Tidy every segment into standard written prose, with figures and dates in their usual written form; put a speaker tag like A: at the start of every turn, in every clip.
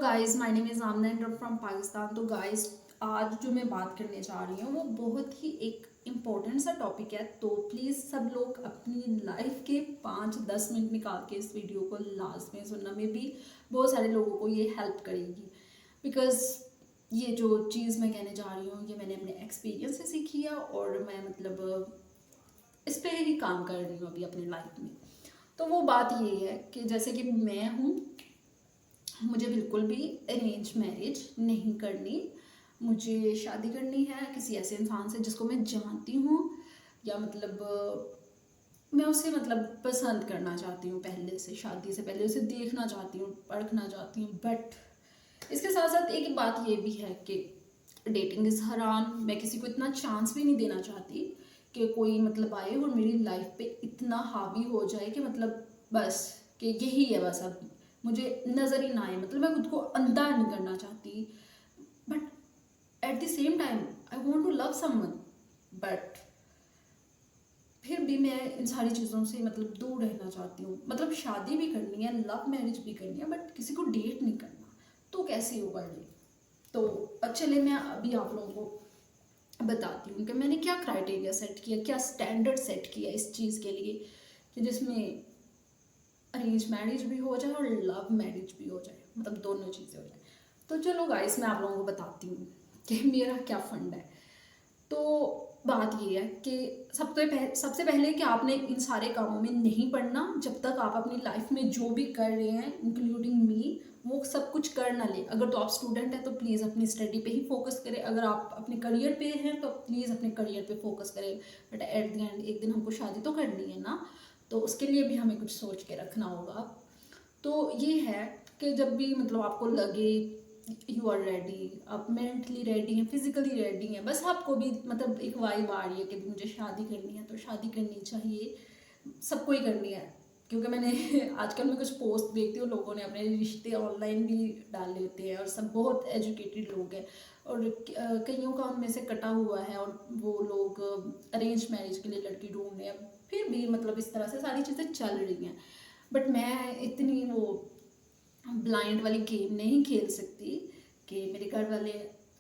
A: Guys, my name is Amna and from Pakistan. तो guys, आज जो मैं बात करने जा रही हूँ वो बहुत ही एक इम्पोर्टेंट सा टॉपिक है। तो प्लीज़ सब लोग अपनी लाइफ के 5-10 मिनट निकाल के इस वीडियो को लास्ट में सुनना में भी बहुत सारे लोगों को ये हेल्प करेगी। बिकॉज़ ये जो चीज़ मैं कहने जा रही हूँ ये मैंने अपने एक्सपीरियंस से सीखी है और मैं इस पर ही काम कर रही हूँ अभी अपनी लाइफ में। तो वो बात ये है कि जैसे कि मैं हूँ, मुझे बिल्कुल भी अरेंज मैरिज नहीं करनी। मुझे शादी करनी है किसी ऐसे इंसान से जिसको मैं जानती हूँ, या मैं उसे पसंद करना चाहती हूँ। पहले से, शादी से पहले उसे देखना चाहती हूँ, परखना चाहती हूँ। बट इसके साथ साथ एक बात ये भी है कि डेटिंग इज़ हराम। मैं किसी को इतना चांस भी नहीं देना चाहती कि कोई आए और मेरी लाइफ पे इतना हावी हो जाए कि बस कि यही है बस, अब मुझे नज़र ही ना आए। मैं खुद को अंधा नहीं करना चाहती, but at the same time I want to love someone. But फिर भी मैं इन सारी चीज़ों से दूर रहना चाहती हूँ। शादी भी करनी है, लव मैरिज भी करनी है, बट किसी को डेट नहीं करना। तो कैसे होगा ये? तो चलिए मैं अभी आप लोगों को बताती हूँ कि मैंने क्या क्राइटेरिया सेट किया, क्या स्टैंडर्ड सेट किया इस चीज़ के लिए कि जिसमें अरेंज मैरिज भी हो जाए और लव मैरिज भी हो जाए, दोनों चीज़ें हो जाए। तो चलो गाइस, मैं आप लोगों को बताती हूँ कि मेरा क्या फंड है। तो बात ये है कि सबसे पहले कि आपने इन सारे कामों में नहीं पड़ना जब तक आप अपनी लाइफ में जो भी कर रहे हैं, इंक्लूडिंग मी, वो सब कुछ कर ना ले। अगर तो आप स्टूडेंट हैं तो प्लीज़ अपनी स्टडी पे ही फोकस करें। अगर आप अपने करियर पे हैं तो प्लीज़ अपने करियर पे फोकस करें। बट एट द एंड एक दिन हमको शादी तो करनी है ना, तो उसके लिए भी हमें कुछ सोच के रखना होगा। तो ये है कि जब भी आपको लगे यू आर रेडी, आप मेंटली रेडी हैं, फिजिकली रेडी हैं, बस आपको भी एक वाइब आ रही है कि मुझे शादी करनी है, तो शादी करनी चाहिए। सबको ही करनी है, क्योंकि मैंने आजकल मैं कुछ पोस्ट देखती हूँ, लोगों ने अपने रिश्ते ऑनलाइन भी डाले होते हैं और सब बहुत एजुकेटेड लोग हैं, और कईयों का उनमें से कटा हुआ है और वो लोग अरेंज मैरिज के लिए लड़की ढूंढ रहे हैं। फिर भी इस तरह से सारी चीज़ें चल रही हैं। बट मैं इतनी वो ब्लाइंड वाली गेम नहीं खेल सकती कि मेरे घर वाले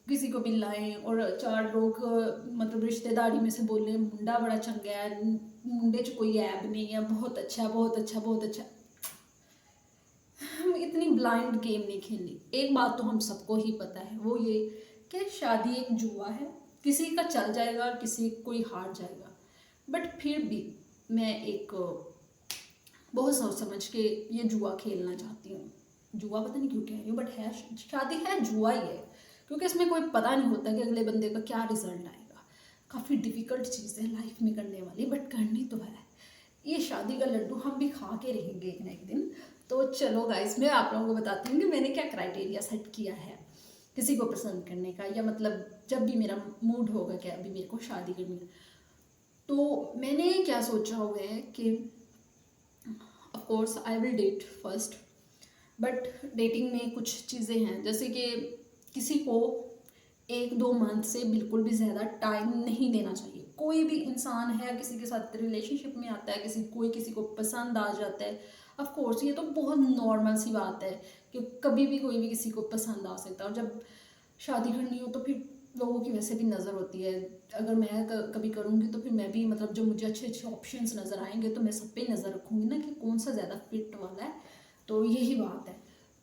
A: किसी को भी लाएं और चार लोग रिश्तेदारी में से बोले मुंडा बड़ा चंगा है, मुंडे च कोई ऐब नहीं है, बहुत अच्छा बहुत अच्छा बहुत अच्छा। इतनी ब्लाइंड गेम नहीं खेलनी। एक बात तो हम सबको ही पता है, वो ये कि शादी एक जुआ है, किसी का चल जाएगा और किसी कोई हार जाएगा। बट फिर भी मैं एक बहुत सोच समझ के ये जुआ खेलना चाहती हूँ। जुआ पता नहीं क्यों कह रही हूँ, बट है, शादी है जुआ ही है, क्योंकि इसमें कोई पता नहीं होता कि अगले बंदे का क्या रिजल्ट आएगा। काफ़ी डिफिकल्ट चीज़ है लाइफ में करने वाली, बट करनी तो है। ये शादी का लड्डू हम भी खा के रहेंगे एक ना एक दिन। तो चलो गाइस, मैं आप लोगों को बताती हूँ कि मैंने क्या क्राइटेरिया सेट किया है किसी को पसंद करने का, या जब भी मेरा मूड होगा कि अभी मेरे को शादी करनी है, तो मैंने क्या सोचा हुआ है कि of course I will date first. But dating में कुछ चीज़ें हैं, जैसे कि किसी को 1-2 मंथ से बिल्कुल भी ज़्यादा टाइम नहीं देना चाहिए। कोई भी इंसान है, किसी के साथ रिलेशनशिप में आता है, किसी को पसंद आ जाता है। ऑफ कोर्स ये तो बहुत नॉर्मल सी बात है कि कभी भी कोई भी किसी को पसंद आ सकता है, और जब शादी करनी हो तो फिर लोगों की वैसे भी नज़र होती है। अगर मैं कभी करूँगी तो फिर मैं भी जो मुझे अच्छे अच्छे ऑप्शंस नज़र आएंगे तो मैं सब पे नज़र रखूँगी ना कि कौन सा ज़्यादा फिट वाला है। तो यही बात है।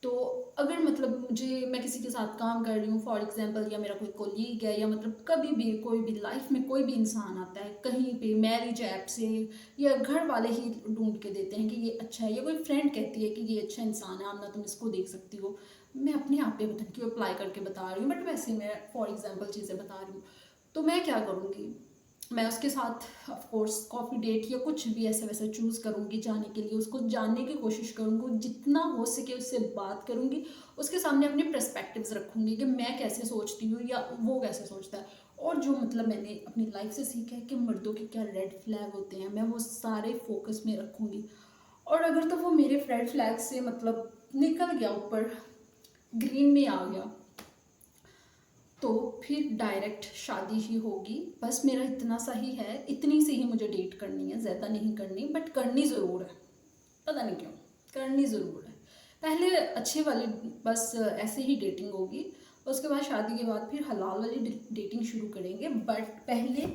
A: तो अगर मैं किसी के साथ काम कर रही हूँ फॉर एग्जांपल, या मेरा कोई कोलीग है, या कभी भी कोई भी लाइफ में कोई भी इंसान आता है कहीं पे मैरिज ऐप से, या घर वाले ही ढूंढ के देते हैं कि ये अच्छा है, या कोई फ्रेंड कहती है कि ये अच्छा इंसान है आमना, तुम इसको देख सकती हो। मैं अपने आप पे पता नहीं क्यों अप्लाई करके बता रही हूँ, बट वैसे मैं फॉर एग्जांपल चीज़ें बता रही हूँ। तो मैं क्या करूँगी, मैं उसके साथ ऑफ कोर्स कॉफ़ी डेट या कुछ भी ऐसा वैसा चूज़ करूँगी जाने के लिए, उसको जानने की कोशिश करूँगी, जितना हो सके उससे बात करूँगी, उसके सामने अपने पर्सपेक्टिव्स रखूँगी कि मैं कैसे सोचती हूँ या वो कैसे सोचता है। और जो मैंने अपनी लाइफ से सीखा है कि मर्दों के क्या रेड फ्लैग होते हैं, मैं वो सारे फोकस में रखूँगी। और अगर तो वो मेरे रेड फ्लैग से निकल गया, ऊपर ग्रीन में आ गया, तो फिर डायरेक्ट शादी ही होगी। बस मेरा इतना सा ही है, इतनी सी ही मुझे डेट करनी है, ज़्यादा नहीं करनी, बट करनी ज़रूर है। पता नहीं क्यों करनी ज़रूर है। पहले अच्छे वाली बस ऐसे ही डेटिंग होगी, उसके बाद शादी के बाद फिर हलाल वाली डेटिंग शुरू करेंगे। बट पहले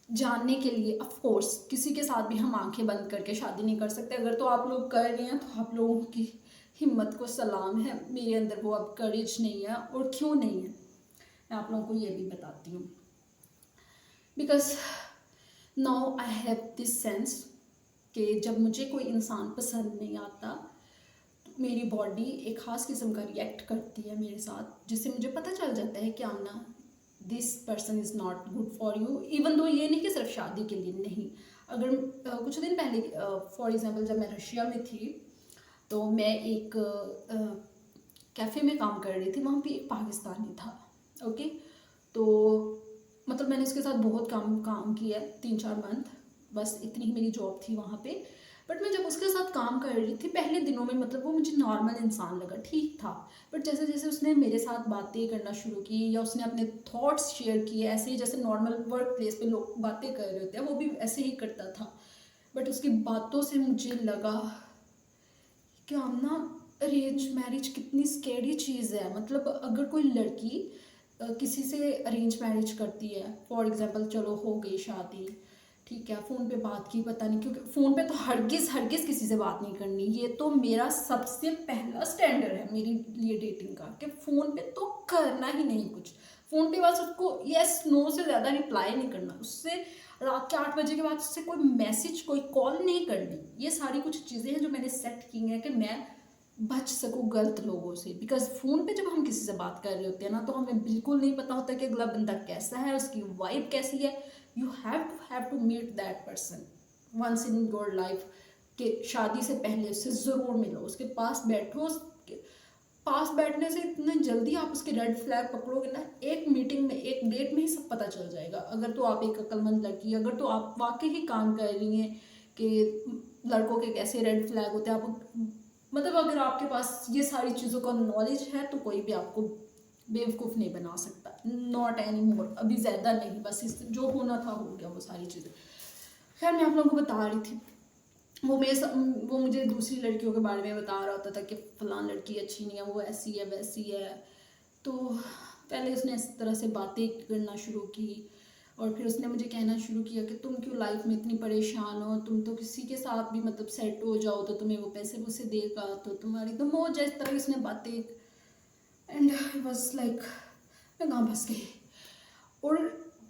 A: जानने के लिए ऑफ कोर्स किसी के साथ भी हम आंखें बंद करके शादी नहीं कर सकते। अगर तो आप लोग कर रहे हैं तो आप लोगों की हिम्मत को सलाम है, मेरे अंदर वो अब करेज नहीं है। और क्यों नहीं है मैं आप लोगों को ये भी बताती हूँ। Because now I have this sense कि जब मुझे कोई इंसान पसंद नहीं आता तो मेरी बॉडी एक ख़ास किस्म का रिएक्ट करती है मेरे साथ, जिससे मुझे पता चल जाता है कि Amna this person is not good for you. Even though ये नहीं कि सिर्फ शादी के लिए नहीं। अगर कुछ दिन पहले फॉर एग्जांपल जब मैं रशिया में थी तो मैं एक कैफ़े में काम कर रही थी, वहाँ पे एक पाकिस्तानी था। ओके, तो मतलब मैंने उसके साथ बहुत काम किया 3-4 मंथ, बस इतनी ही मेरी जॉब थी वहाँ पे। बट मैं जब उसके साथ काम कर रही थी पहले दिनों में मतलब वो मुझे नॉर्मल इंसान लगा, ठीक था। बट जैसे जैसे उसने मेरे साथ बातें करना शुरू की या उसने अपने थॉट्स शेयर किए, ऐसे ही जैसे नॉर्मल वर्क प्लेस पे लोग बातें कर रहे होते हैं वो भी ऐसे ही करता था। बट उसकी बातों से मुझे लगा कि आमना अरेंज मैरिज कितनी स्कैरी चीज़ है। मतलब अगर कोई लड़की किसी से अरेंज मैरिज करती है, फॉर एग्जांपल चलो हो गई शादी, ठीक है, फ़ोन पे बात की, पता नहीं क्योंकि फ़ोन पे तो हरगिज़ हरगिज़ किसी से बात नहीं करनी। ये तो मेरा सबसे पहला स्टैंडर्ड है मेरे लिए डेटिंग का कि फ़ोन पे तो करना ही नहीं कुछ। फ़ोन पे बस उसको यस नो से ज़्यादा रिप्लाई नहीं करना, उससे रात के 8 बजे के बाद उससे कोई मैसेज कोई कॉल नहीं करनी। ये सारी कुछ चीज़ें हैं जो मैंने सेट की हैं कि मैं बच सकूँ गलत लोगों से। बिकॉज फ़ोन पे जब हम किसी से बात कर रहे होते हैं ना तो हमें बिल्कुल नहीं पता होता कि अगला बंदा कैसा है, उसकी वाइब कैसी है। You have to meet that person once in your life. कि शादी से पहले उससे ज़रूर मिलो, उसके पास बैठो। उसके पास बैठने से इतने जल्दी आप उसके रेड फ्लैग पकड़ोगे ना, एक मीटिंग में एक डेट में ही सब पता चल जाएगा। अगर तो आप एक अक्लमंद लड़की, अगर तो आप वाकई ही काम कर रही हैं कि लड़कों के कैसे रेड फ्लैग होते हैं, आप मतलब अगर आपके पास ये सारी चीज़ों का नॉलेज है तो कोई भी आपको बेवकूफ़ नहीं बना सकता। नॉट एनी मोर, अभी ज़्यादा नहीं, बस इस जो होना था हो गया वो सारी चीज़ें। खैर मैं आप लोगों को बता रही थी, वो मुझे दूसरी लड़कियों के बारे में बता रहा होता था कि फलां लड़की अच्छी नहीं है, वो ऐसी है वैसी है। तो पहले उसने इस तरह से बातें करना शुरू की और फिर उसने मुझे कहना शुरू किया कि तुम क्यों लाइफ में इतनी परेशान हो, तुम तो किसी के साथ भी मतलब सेट हो जाओ तो तुम्हें वो पैसे वैसे देगा तो तुम्हारी तो मौज है। इस तरह की उसने बातें, एंड आई वाज लाइक मैं कहाँ फंस गई। और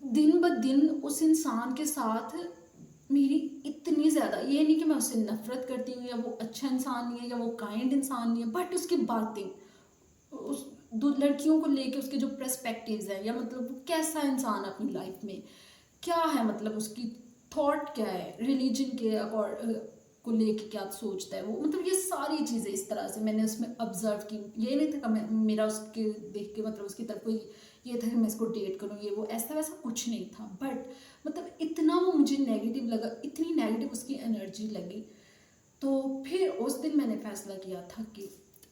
A: दिन ब दिन उस इंसान के साथ मेरी इतनी ज़्यादा, ये नहीं कि मैं उससे नफरत करती हूँ या वो अच्छा इंसान नहीं है या वो काइंड इंसान नहीं है, बट उसकी बातें, उस दो लड़कियों को लेके उसके जो पर्सपेक्टिव्स हैं या मतलब वो कैसा इंसान है अपनी लाइफ में, क्या है मतलब उसकी थॉट क्या है, रिलीजन के को लेके क्या सोचता है वो, मतलब ये सारी चीज़ें इस तरह से मैंने उसमें ऑब्जर्व की। ये नहीं था कि मेरा उसके देख के मतलब उसकी तरफ कोई ये था कि मैं इसको डेट करूँ, ये वो ऐसा वैसा कुछ नहीं था। बट मतलब इतना वो मुझे नेगेटिव लगा, इतनी नेगेटिव उसकी एनर्जी लगी। तो फिर उस दिन मैंने फैसला किया था कि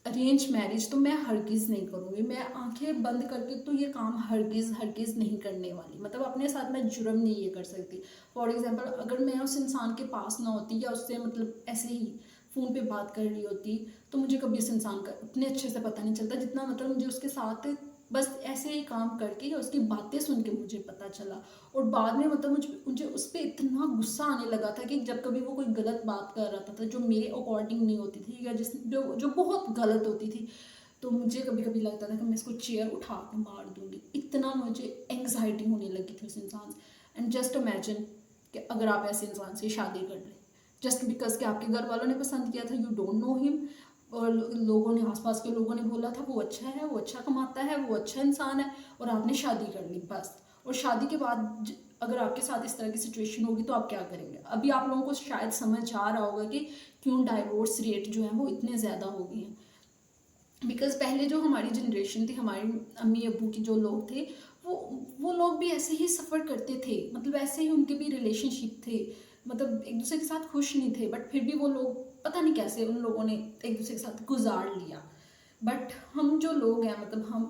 A: अरेंज मैरिज तो मैं हरगिज़ नहीं करूँगी। मैं आंखें बंद करके तो ये काम हरगिज़ हरगिज़ नहीं करने वाली। मतलब अपने साथ मैं जुर्म नहीं ये कर सकती। फॉर एग्जांपल अगर मैं उस इंसान के पास ना होती या उससे मतलब ऐसे ही फ़ोन पे बात कर रही होती तो मुझे कभी उस इंसान का उतने अच्छे से पता नहीं चलता जितना मतलब मुझे उसके साथ बस ऐसे ही काम करके या उसकी बातें सुन के मुझे पता चला। और बाद में मतलब मुझे उस पर इतना गुस्सा आने लगा था कि जब कभी वो कोई गलत बात कर रहा था जो मेरे अकॉर्डिंग नहीं होती थी या जो बहुत गलत होती थी, तो मुझे कभी कभी लगता था कि मैं इसको चेयर उठा के मार दूंगी। इतना मुझे एंग्जाइटी होने लगी थी उस इंसान से। एंड जस्ट इमेजिन कि अगर आप ऐसे इंसान से शादी कर लें जस्ट बिकॉज कि आपके घर वालों ने पसंद किया था, यू डोंट नो हिम, और लोगों ने आसपास के लोगों ने बोला था वो अच्छा है, वो अच्छा कमाता है, वो अच्छा इंसान है, और आपने शादी कर ली बस। और शादी के बाद अगर आपके साथ इस तरह की सिचुएशन होगी तो आप क्या करेंगे। अभी आप लोगों को शायद समझ आ रहा होगा कि क्यों डाइवोर्स रेट जो है वो इतने ज़्यादा हो गए हैं। बिकॉज पहले जो हमारी जनरेशन थी, हमारी अम्मी अबू की जो लोग थे, वो लोग भी ऐसे ही सफ़र करते थे। मतलब ऐसे ही उनके भी रिलेशनशिप थे, मतलब एक दूसरे के साथ खुश नहीं थे, बट फिर भी वो लोग पता नहीं कैसे उन लोगों ने एक दूसरे के साथ गुजार लिया। बट हम जो लोग हैं मतलब हम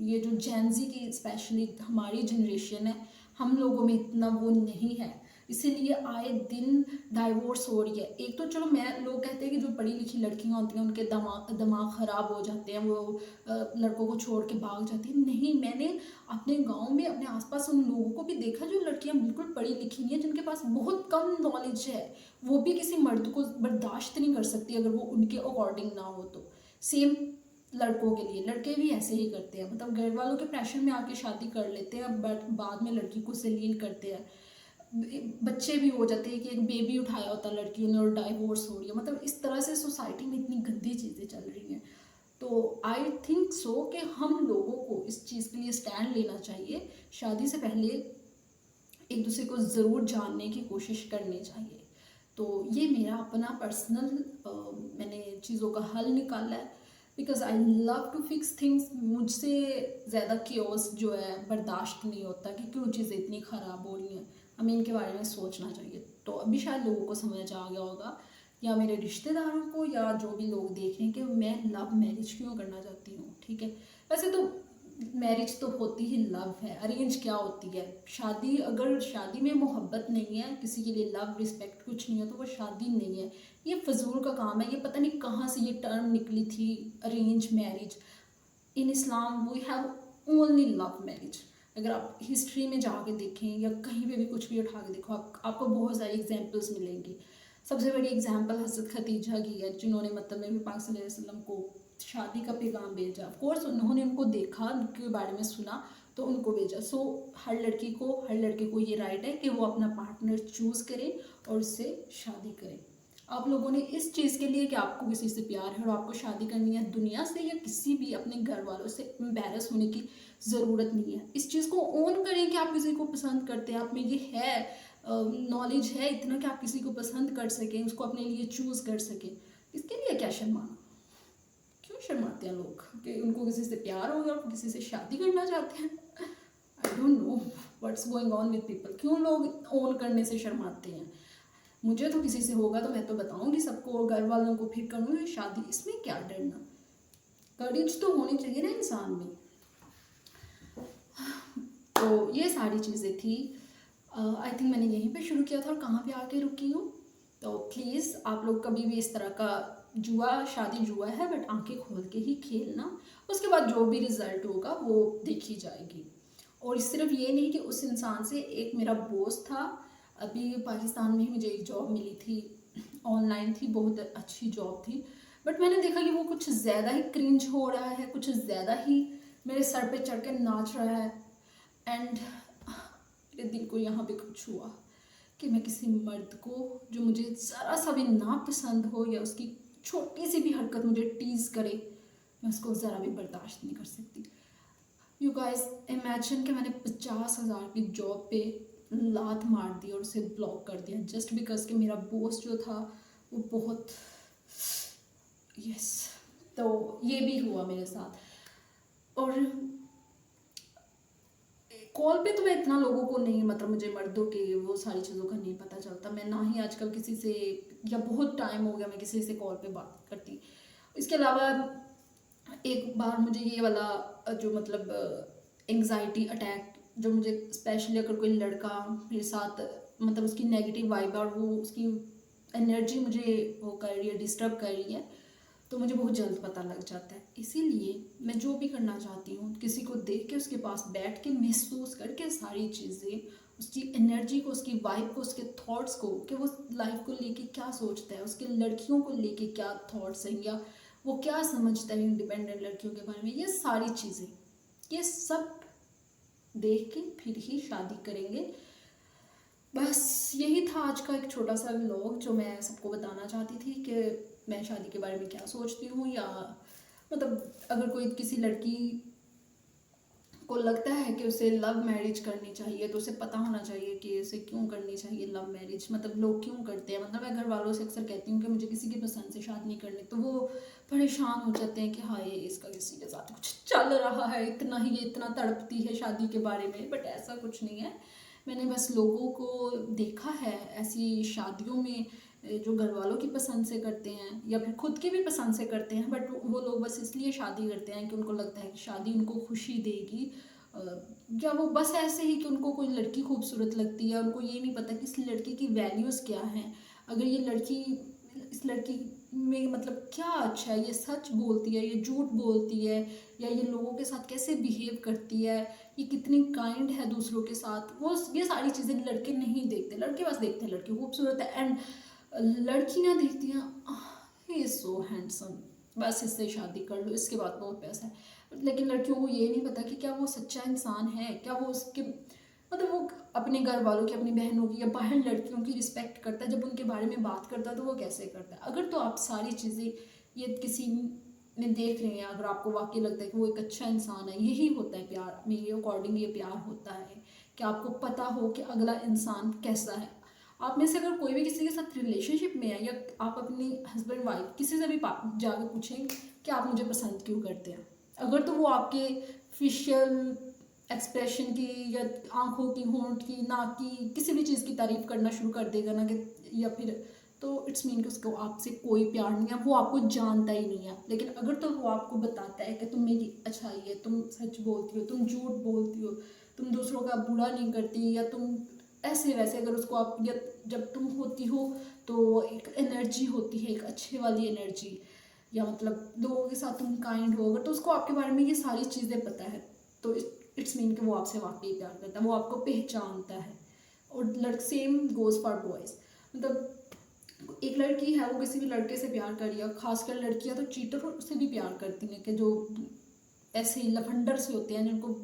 A: ये जो जेन ज़ी की स्पेशली हमारी जनरेशन है, हम लोगों में इतना वो नहीं है। इसीलिए आए दिन डाइवोर्स हो रही है। एक तो चलो मैं लोग कहते हैं कि जो पढ़ी लिखी लड़कियां होती हैं उनके दिमाग ख़राब हो जाते हैं, वो लड़कों को छोड़ के भाग जाती हैं। नहीं, मैंने अपने गांव में अपने आसपास उन लोगों को भी देखा जो लड़कियां बिल्कुल पढ़ी लिखी नहीं है, जिनके पास बहुत कम नॉलेज है, वो भी किसी मर्द को बर्दाश्त नहीं कर सकती अगर वो उनके अकॉर्डिंग ना हो तो। सेम लड़कों के लिए, लड़के भी ऐसे ही करते हैं, मतलब घर वालों के प्रेशर में आके शादी कर लेते हैं, बट बाद में लड़की को जलील करते हैं। बच्चे भी हो जाते हैं कि एक बेबी उठाया होता है लड़कियों ने और डाइवोर्स हो रही है। मतलब इस तरह से सोसाइटी में इतनी गंदी चीज़ें चल रही हैं। तो आई थिंक सो कि हम लोगों को इस चीज़ के लिए स्टैंड लेना चाहिए। शादी से पहले एक दूसरे को ज़रूर जानने की कोशिश करनी चाहिए। तो ये मेरा अपना पर्सनल मैंने चीज़ों का हल निकाला है, because I love to fix things. मुझसे ज़्यादा क्योस जो है बर्दाश्त नहीं होता कि क्यों चीज़ें इतनी ख़राब हो रही हैं, हमें इनके बारे में सोचना चाहिए। तो अभी शायद लोगों को समझ आ गया होगा, या मेरे रिश्तेदारों को, या जो भी लोग देख रहे हैं, कि मैं लव मैरिज क्यों करना चाहती हूँ। ठीक है, वैसे तो मैरिज तो होती ही लव है, अरेंज क्या होती है। शादी, अगर शादी में मोहब्बत नहीं है, किसी के लिए लव रिस्पेक्ट कुछ नहीं है, तो वो शादी नहीं है, ये फजूल का काम है। ये पता नहीं कहाँ से ये टर्म निकली थी, arrange marriage. In Islam we have only love marriage. अगर आप हिस्ट्री में जाके देखें या कहीं पे भी कुछ भी उठा के देखो, आपको बहुत सारी एग्जांपल्स मिलेंगी। सबसे बड़ी एग्जांपल हज़रत खदीजा की है, जिन्होंने मतलब नबी पाक सल्लल्लाहु अलैहि वसल्लम को शादी का पैगाम भेजा। ऑफ कोर्स उन्होंने उनको देखा, उनके बारे में सुना, तो उनको भेजा। सो हर लड़की को, हर लड़के को ये राइट है कि वो अपना पार्टनर चूज़ करे और उससे शादी करे। आप लोगों ने इस चीज़ के लिए कि आपको किसी से प्यार है और आपको शादी करनी है, दुनिया से या किसी भी अपने घर वालों से एम्बैरस होने की ज़रूरत नहीं है। इस चीज़ को ओन करें कि आप किसी को पसंद करते हैं, आप में ये है नॉलेज है इतना कि आप किसी को पसंद कर सकें, उसको अपने लिए चूज़ कर सकें। इसके लिए क्या शर्माना, क्यों शर्माते हैं लोग कि उनको किसी से प्यार हो गया और किसी से शादी करना चाहते हैं। I don't know what's going on with people, क्यों लोग ओन करने से शर्माते हैं। मुझे तो किसी से होगा तो मैं तो बताऊंगी सबको, और घर वालों को फिर करूँगी शादी, इसमें क्या डरना। करेज तो होनी चाहिए ना इंसान में। तो ये सारी चीज़ें थी। आई थिंक मैंने यहीं पे शुरू किया था और कहाँ पे आके रुकी हूँ। तो प्लीज़ आप लोग कभी भी इस तरह का जुआ, शादी जुआ है बट आंखें खोल के ही खेलना। उसके बाद जो भी रिजल्ट होगा वो देखी जाएगी। और सिर्फ ये नहीं कि उस इंसान से, एक मेरा बॉस था अभी पाकिस्तान में ही, मुझे एक जॉब मिली थी, ऑनलाइन थी, बहुत अच्छी जॉब थी, बट मैंने देखा कि वो कुछ ज़्यादा ही क्रिंज हो रहा है, कुछ ज़्यादा ही मेरे सर पे चढ़ के नाच रहा है। एंड मेरे दिल को यहाँ पे कुछ हुआ कि मैं किसी मर्द को जो मुझे ज़रा सा भी नापसंद हो या उसकी छोटी सी भी हरकत मुझे टीज़ करे, मैं उसको ज़रा भी बर्दाश्त नहीं कर सकती। यू गाइस इमेजिन कि मैंने 50,000 की जॉब पे लात मार दी और उसे ब्लॉक कर दिया जस्ट बिकॉज कि मेरा बॉस जो था वो बहुत, यस, तो ये भी हुआ मेरे साथ। और कॉल पे तो मैं इतना लोगों को नहीं, मतलब मुझे मर्दों के वो सारी चीज़ों का नहीं पता चलता, मैं ना ही आजकल किसी से, या बहुत टाइम हो गया मैं किसी से कॉल पे बात करती। इसके अलावा एक बार मुझे ये वाला जो मतलब एंग्जाइटी अटैक, जो मुझे स्पेशली अगर कोई लड़का मेरे साथ, मतलब उसकी नेगेटिव वाइब और वो उसकी एनर्जी मुझे वो कर रही है, डिस्टर्ब कर रही है, तो मुझे बहुत जल्द पता लग जाता है। इसीलिए मैं जो भी करना चाहती हूँ, किसी को देख के उसके पास बैठ के महसूस करके सारी चीज़ें, उसकी एनर्जी को, उसकी वाइब को, उसके थॉट्स को, कि वो लाइफ को लेके क्या सोचता है, उसके लड़कियों को लेके क्या थॉट्स हैं, या वो क्या समझता है इंडिपेंडेंट लड़कियों के बारे में, ये सारी चीज़ें, ये सब देख के फिर ही शादी करेंगे। बस यही था आज का एक छोटा सा व्लॉग जो मैं सबको बताना चाहती थी कि मैं शादी के बारे में क्या सोचती हूँ, या मतलब अगर कोई किसी लड़की को लगता है कि उसे लव मैरिज करनी चाहिए तो उसे पता होना चाहिए कि उसे क्यों करनी चाहिए लव मैरिज, मतलब लोग क्यों करते हैं। मतलब मैं घर वालों से अक्सर कहती हूँ कि मुझे किसी की पसंद से शादी नहीं करनी, तो वो परेशान हो जाते हैं कि हाँ ये इसका किसी के साथ कुछ चल रहा है, इतना ही ये इतना तड़पती है शादी के बारे में, बट ऐसा कुछ नहीं है। मैंने बस लोगों को देखा है ऐसी शादियों में जो घर वालों की पसंद से करते हैं या फिर खुद की भी पसंद से करते हैं, बट वो लोग बस इसलिए शादी करते हैं कि उनको लगता है कि शादी उनको खुशी देगी, या वो बस ऐसे ही कि उनको कोई लड़की खूबसूरत लगती है, उनको ये नहीं पता कि इस लड़की की वैल्यूज़ क्या हैं, अगर ये लड़की इस लड़की में मतलब क्या अच्छा है, ये सच बोलती है, ये झूठ बोलती है, या ये लोगों के साथ कैसे बिहेव करती है, ये कितनी काइंड है दूसरों के साथ, वो ये सारी चीज़ें लड़के नहीं देखते। लड़के बस देखते हैं लड़की खूबसूरत है, एंड लड़कियां देखती हैं ही इज़ सो हैंडसम, बस इससे शादी कर लो, इसके बाद बहुत पैसा है। लेकिन लड़कियों को ये नहीं पता कि क्या वो सच्चा इंसान है, क्या वो उसके मतलब वो अपने घर वालों की, अपनी बहनों की या बाहर लड़कियों की रिस्पेक्ट करता है, जब उनके बारे में बात करता है तो वो कैसे करता है। अगर तो आप सारी चीज़ें ये किसी में देख रहे हैं, अगर आपको वाकई लगता है कि वो एक अच्छा इंसान है, यही होता है प्यार, मेरे अकॉर्डिंग ये प्यार होता है कि आपको पता हो कि अगला इंसान कैसा है। आप में से अगर कोई भी किसी के साथ रिलेशनशिप में है, या आप अपनी हस्बैंड वाइफ किसी से भी जाकर पूछें कि आप मुझे पसंद क्यों करते हैं, अगर तो वो आपके फेशियल एक्सप्रेशन की या आंखों की, होंठ की, नाक की, किसी भी चीज़ की तारीफ करना शुरू कर देगा ना, कि या फिर तो इट्स मीन कि उसको आपसे कोई प्यार नहीं है, वो आपको जानता ही नहीं है। लेकिन अगर तो वो आपको बताता है कि तुम मेरी अच्छाई है, तुम सच बोलती हो, तुम झूठ बोलती हो, तुम दूसरों का बुरा नहीं करती, या तुम ऐसे वैसे, अगर उसको आप, या जब तुम होती हो तो एक एनर्जी होती है, एक अच्छे वाली एनर्जी, या मतलब लोगों के साथ तुम काइंड हो, अगर तो उसको आपके बारे में ये सारी चीज़ें पता है, तो इट्स मीन कि वो आपसे वाकई प्यार करता है, वो आपको पहचानता है। और सेम गोज फॉर बॉयज़, मतलब एक लड़की है वो किसी भी लड़के से प्यार कर रही है, खासकर लड़कियां तो चीटर से भी प्यार करती हैं, कि जो ऐसे लफंडर से होते हैं जिनको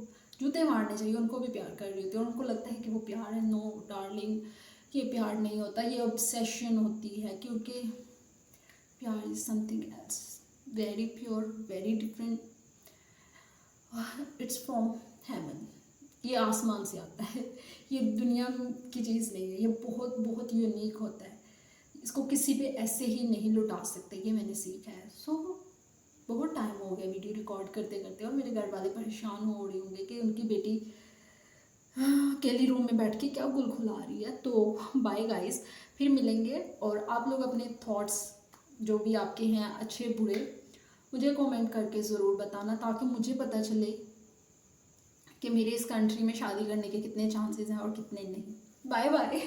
A: जूते मारने चाहिए, उनको भी प्यार कर रही होती है, और उनको लगता है कि वो प्यार है। नो डार्लिंग, ये प्यार नहीं होता, ये ऑब्सेशन होती है, क्योंकि प्यार is something else, very pure, very different, it's from heaven, ये आसमान से आता है, ये दुनिया की चीज़ नहीं है, ये बहुत बहुत यूनिक होता है, इसको किसी पे ऐसे ही नहीं लुटा सकते, ये मैंने सीखा है। सो बहुत टाइम हो गया वीडियो रिकॉर्ड करते करते, और मेरे घर वाले परेशान हो रहे होंगे कि उनकी बेटी अकेली रूम में बैठ के क्या गुल खुला रही है। तो बाय गाइस, फिर मिलेंगे, और आप लोग अपने थॉट्स जो भी आपके हैं अच्छे बुरे मुझे कमेंट करके ज़रूर बताना, ताकि मुझे पता चले कि मेरे इस कंट्री में शादी करने के कितने चांसेस हैं और कितने नहीं। Bye bye.